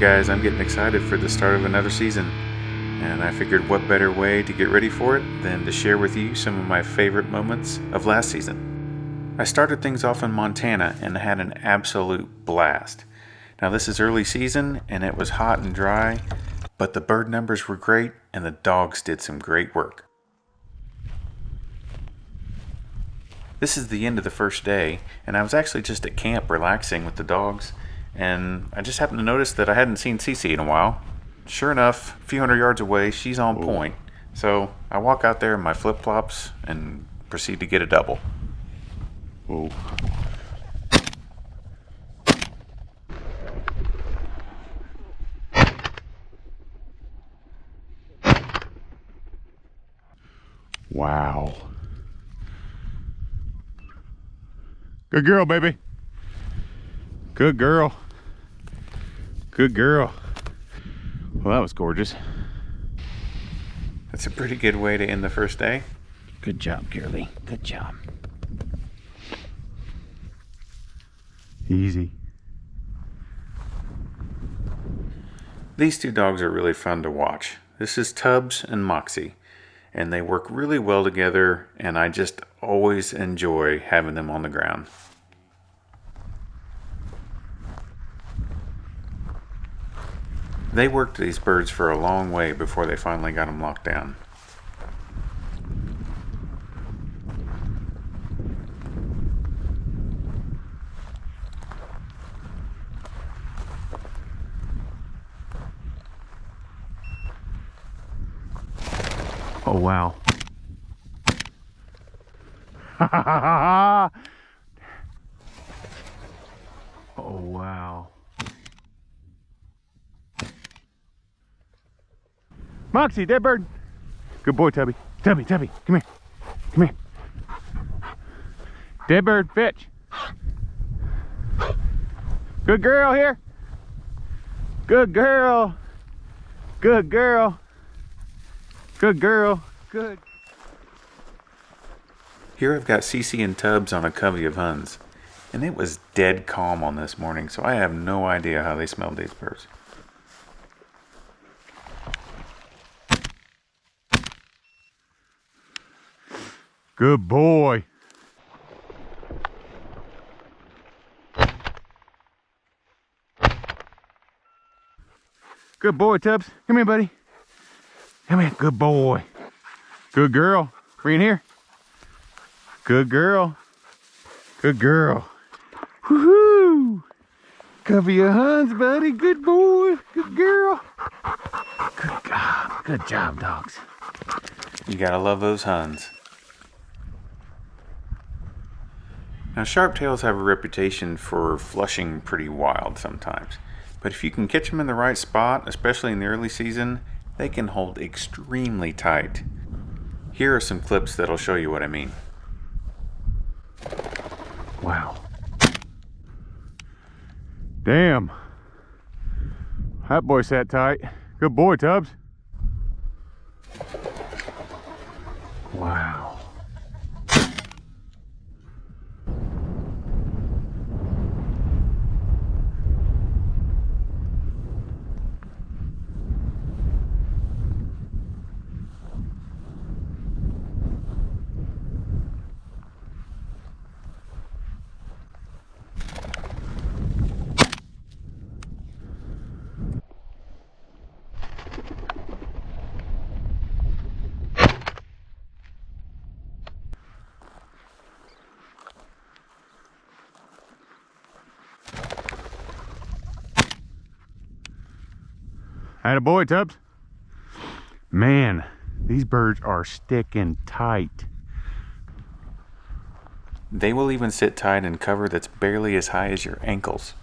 guys, I'm getting excited for the start of another season, and I figured what better way to get ready for it than to share with you some of my favorite moments of last season. I started things off in Montana and had an absolute blast. Now this is early season and it was hot and dry, but the bird numbers were great and the dogs did some great work. This is the end of the first day, and I was actually just at camp relaxing with the dogs, and I just happened to notice that I hadn't seen Cece in a while. Sure enough, a few hundred yards away, she's on point. So I walk out there in my flip-flops and proceed to get a double. Whoa. Wow. Good girl, baby. Good girl. Good girl. Well, that was gorgeous. That's a pretty good way to end the first day. Good job, Carolee. Good job. Easy. These two dogs are really fun to watch. This is Tubbs and Moxie, and they work really well together, and I just always enjoy having them on the ground. They worked these birds for a long way before they finally got them locked down. Oh, wow. Oh, wow. Moxie, dead bird. Good boy, Tubby. Tubby, come here. Come here. Dead bird, fetch. Good girl here. Good girl. Good girl. Good girl. Good. Here I've got Cece and Tubbs on a covey of Huns, and it was dead calm on this morning, so I have no idea how they smelled these birds. Good boy. Good boy, Tubbs. Come here, buddy. Come here. Good boy. Good girl. Bring it here. Good girl. Good girl. Woohoo! Cover your Huns, buddy. Good boy. Good girl. Good job. Good job, dogs. You gotta love those Huns. Now, sharptails have a reputation for flushing pretty wild sometimes, but if you can catch them in the right spot, especially in the early season, they can hold extremely tight. Here are some clips that'll show you what I mean. Wow. Damn. That boy sat tight. Good boy, Tubbs. Wow. Atta boy, Tubbs. Man, these birds are sticking tight. They will even sit tight in cover that's barely as high as your ankles.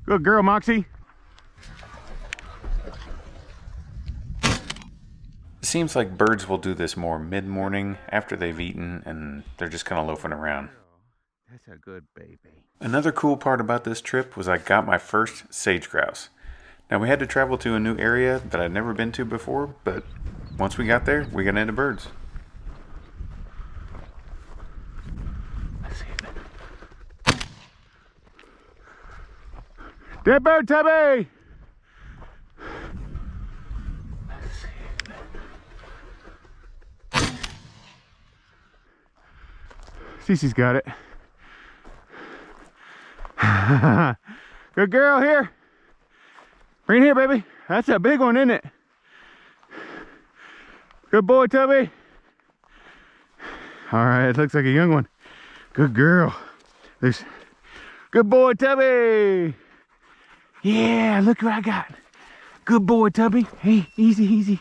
Good girl, Moxie. It seems like birds will do this more mid-morning after they've eaten and they're just kind of loafing around. That's a good baby. Another cool part about this trip was I got my first sage grouse. Now we had to travel to a new area that I'd never been to before, but once we got there, we got into birds. Let's see Dead bird, Tubby! Cece's got it. Good girl here. Bring it here, baby. That's a big one, isn't it? Good boy, Tubby. All right, it looks like a young one. Good girl. There's good boy, Tubby. Yeah, look what I got. Good boy, Tubby. Hey, easy, easy.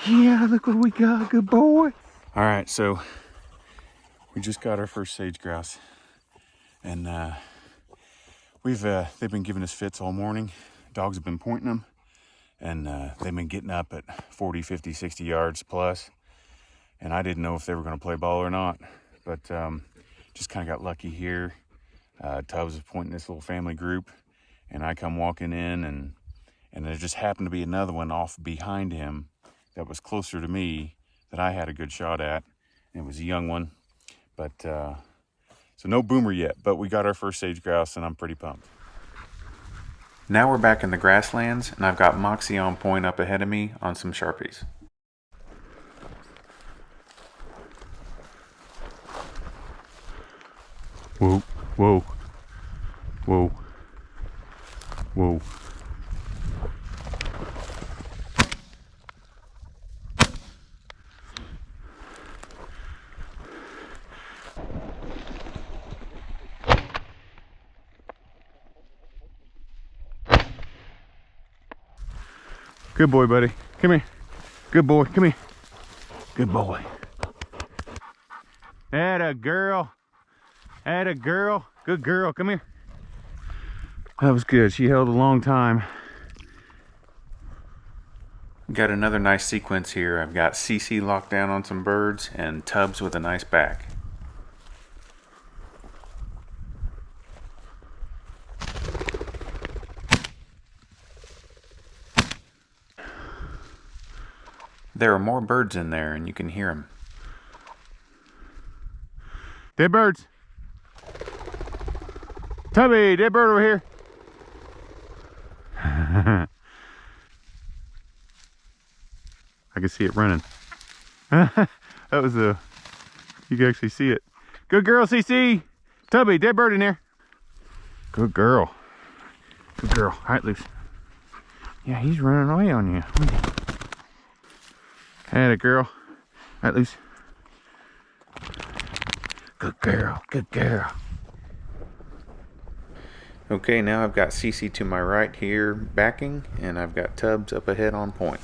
Yeah, look what we got. Good boy. All right, so we just got our first sage grouse, and they've been giving us fits all morning. Dogs have been pointing them, and they've been getting up at 40, 50, 60 yards plus. And I didn't know if they were going to play ball or not, but just kind of got lucky here. Tubbs was pointing this little family group, and I come walking in, and there just happened to be another one off behind him that was closer to me that I had a good shot at. It was a young one, but so no boomer yet, but we got our first sage grouse, and I'm pretty pumped. Now we're back in the grasslands, and I've got Moxie on point up ahead of me on some Sharpies. Whoa, whoa, whoa, whoa. Good boy, buddy. Come here. Good boy. Come here. Good boy. Atta girl. Atta girl. Good girl. Come here. That was good. She held a long time. Got another nice sequence here. I've got Cece locked down on some birds and Tubbs with a nice back. There are more birds in there, and you can hear them. Dead birds. Tubby, dead bird over here. I can see it running. That was you can actually see it. Good girl, CC. Tubby, dead bird in there. Good girl. Good girl. All right, loose. Yeah, he's running away on you. Atta girl. All right, loose. Good girl. Good girl. Okay, now I've got Cece to my right here backing, and I've got Tubbs up ahead on point.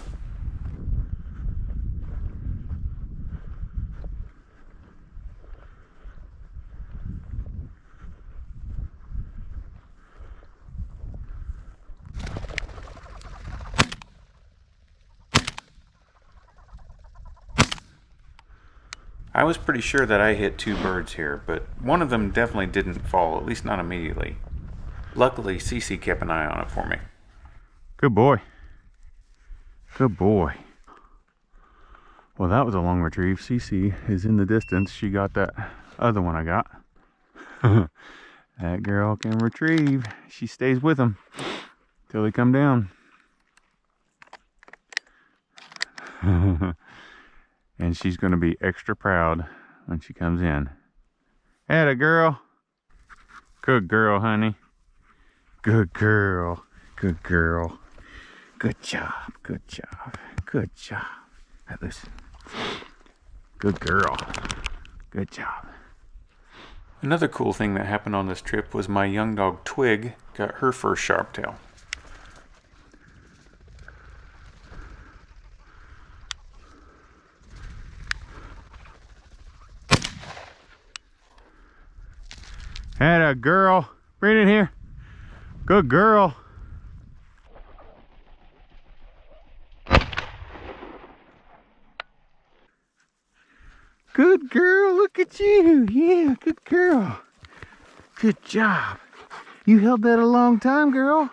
I was pretty sure that I hit 2 birds here, but one of them definitely didn't fall, at least not immediately. Luckily, Cece kept an eye on it for me. Good boy. Good boy. Well, that was a long retrieve. Cece is in the distance. She got that other one I got. That girl can retrieve. She stays with them till they come down. And she's going to be extra proud when she comes in. Atta girl. Good girl, honey. Good girl. Good girl. Good job. Good job. Good job. Right, listen. Good girl. Good job. Another cool thing that happened on this trip was my young dog Twig got her first sharptail. Atta girl. Bring it in here. Good girl. Good girl. Look at you. Yeah, good girl. Good job. You held that a long time, girl.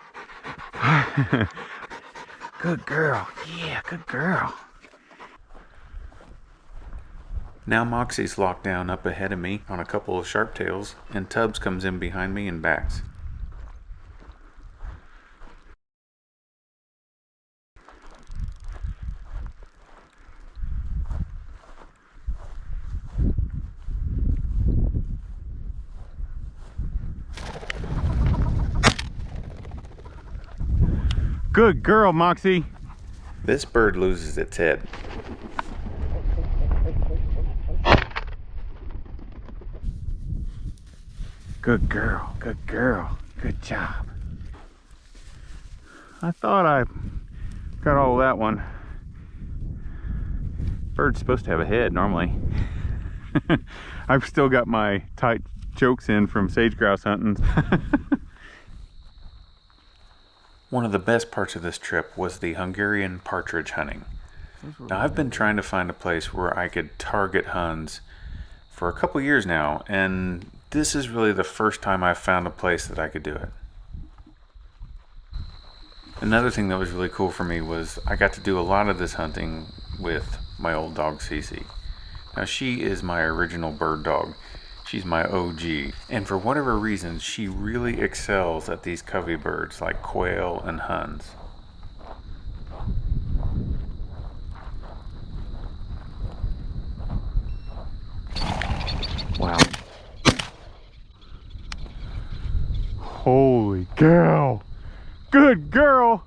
Good girl. Yeah, good girl. Now Moxie's locked down up ahead of me on a couple of sharptails, and Tubbs comes in behind me and backs. Good girl, Moxie. This bird loses its head. Good girl, good girl, good job. I thought I got all of that one. Bird's supposed to have a head normally. I've still got my tight chokes in from sage grouse hunting. One of the best parts of this trip was the Hungarian partridge hunting. Now, I've been trying to find a place where I could target Huns for a couple years now, and this is really the first time I've found a place that I could do it. Another thing that was really cool for me was I got to do a lot of this hunting with my old dog Cece. Now, she is my original bird dog. She's my OG, and for whatever reason, she really excels at these covey birds like quail and Huns. Wow. Holy cow. Good girl.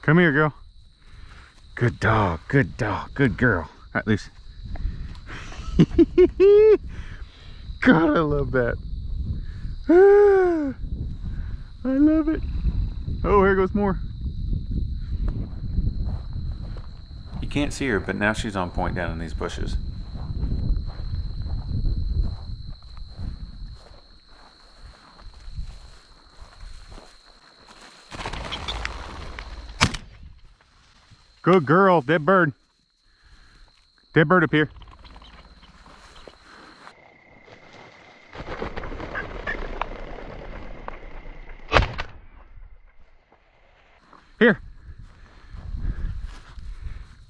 Come here, girl. Good dog, good dog, good girl. All right, loose. God, I love that. I love it. Oh, here goes more. You can't see her, but now she's on point down in these bushes. Good girl, dead bird. Dead bird up here. Here.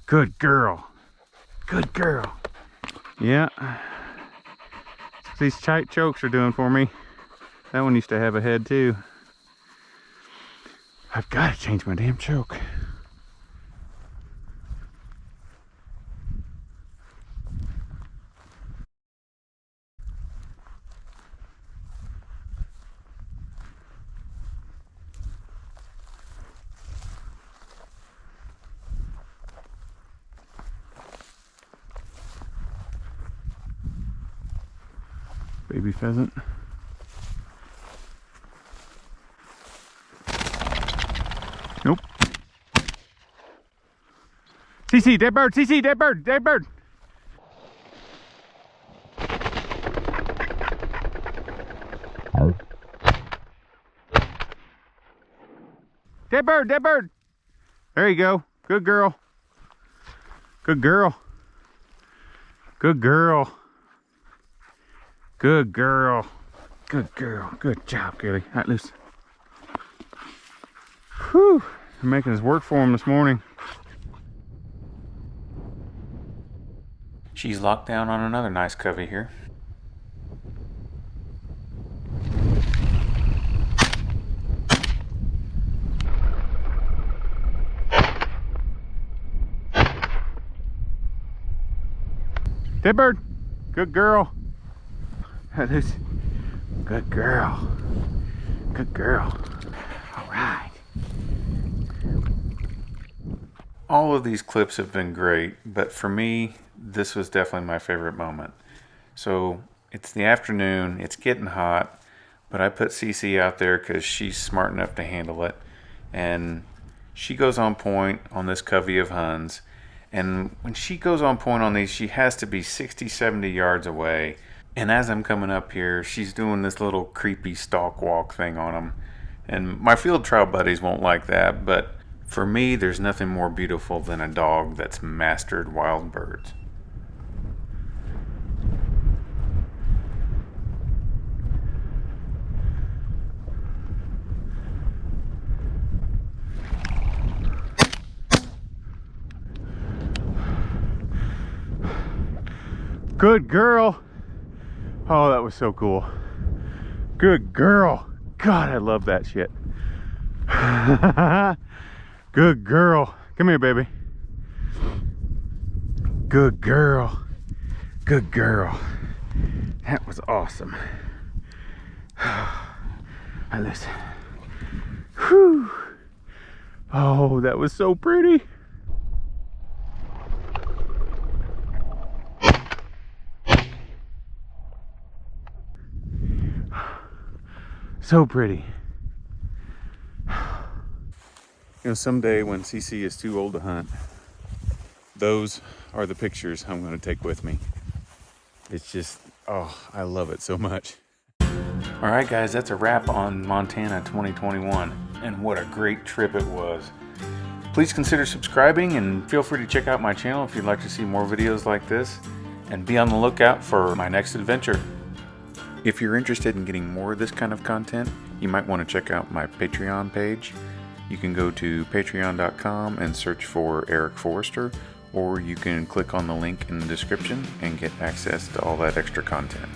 Good girl. Good girl. Yeah. That's what these tight chokes are doing for me. That one used to have a head too. I've got to change my damn choke. Baby pheasant. Nope. CC, dead bird, CC, dead bird, dead bird. Dead bird, dead bird. There you go. Good girl. Good girl. Good girl. Good girl. Good girl. Good job, Gilly. All right, loose. Whew. I'm making this work for him this morning. She's locked down on another nice covey here. Dead bird. Good girl. Loose. Good girl. Good girl. All right. All of these clips have been great, but for me, this was definitely my favorite moment. So it's the afternoon, it's getting hot, but I put Cece out there because she's smart enough to handle it. And she goes on point on this covey of Huns. And when she goes on point on these, she has to be 60, 70 yards away. And as I'm coming up here, she's doing this little creepy stalk walk thing on them. And my field trial buddies won't like that, but for me, there's nothing more beautiful than a dog that's mastered wild birds. Good girl. Oh, that was so cool. Good girl. God, I love that shit. Good girl. Come here, baby. Good girl. Good girl. That was awesome. I listen. Whew. Oh, that was so pretty. So pretty. You know, someday when CC is too old to hunt, those are the pictures I'm going to take with me. It's just, oh, I love it so much. All right, guys, that's a wrap on Montana 2021, and what a great trip it was. Please consider subscribing and feel free to check out my channel if you'd like to see more videos like this, and be on the lookout for my next adventure. If you're interested in getting more of this kind of content, you might want to check out my Patreon page. You can go to patreon.com and search for Eric Forrester, or you can click on the link in the description and get access to all that extra content.